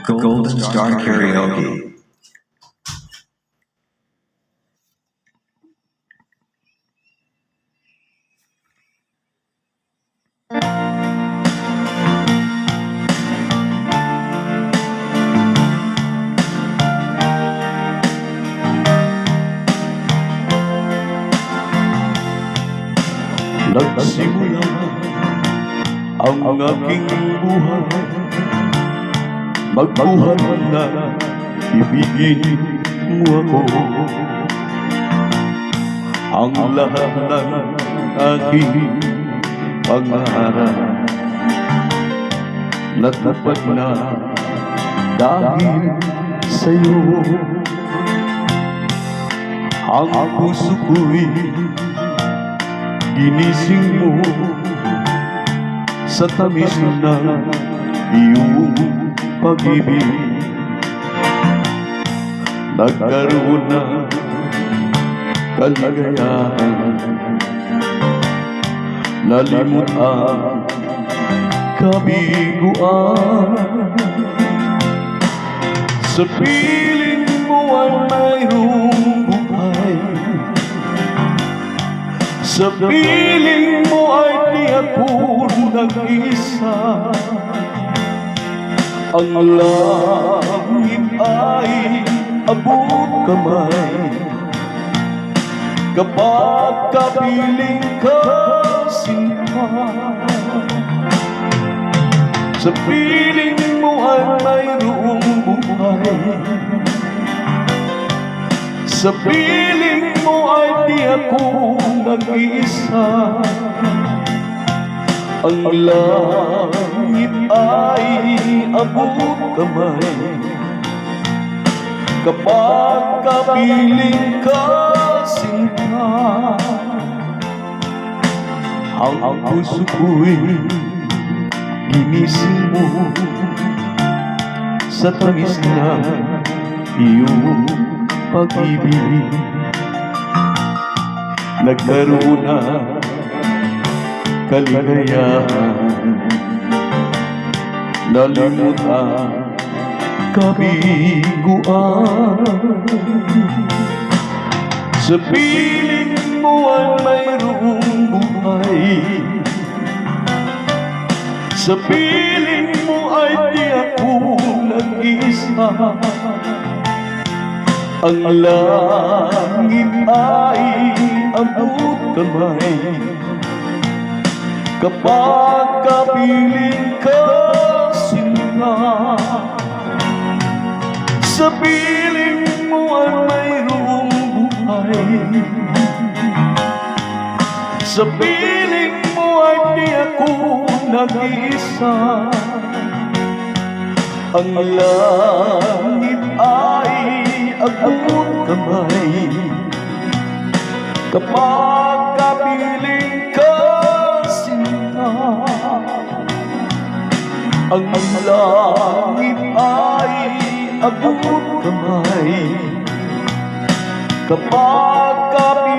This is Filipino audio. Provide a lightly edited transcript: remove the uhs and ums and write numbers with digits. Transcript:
Golden Star Karaoke. Nagsimula ang aking buhay, magbuhat na ibigin mo ako. Ang lahat ng aking pangarap natupad na dahil sa'yo. Ang puso ko'y ginising mo sa tamis na iyong pag-ibig. Nagkaroon na kaligayahan, nalimot ang kabiguan. Sa piling mo ay mayroong buhay, sa piling mo ay di ako nag-isa. Ang langit ay abot kamay kapag kapiling ka, sinta. Sa piling mo ay mayroong buhay, sa piling mo ay di ako nag-iisa. Ang langit ay abot kamay kapag kapiling ka, sinta. Ang puso ko'y ginising mo sa tamis na iyong pag-ibig. Nagkaroon na kaligayahan, nalimot ang kabiguan. Sa piling mo ay mayroong buhay, sa piling mo ay di ako nag-isa. Ang langit ay abot kamay kapag kapiling ka, sinta. Sa piling mo ay mayroong buhay, sa piling mo ay di ako nag-iisa. Ang langit ay abot kamay kapag kapiling ka, sinta. Ang langit ay abot kamay kapag kapiling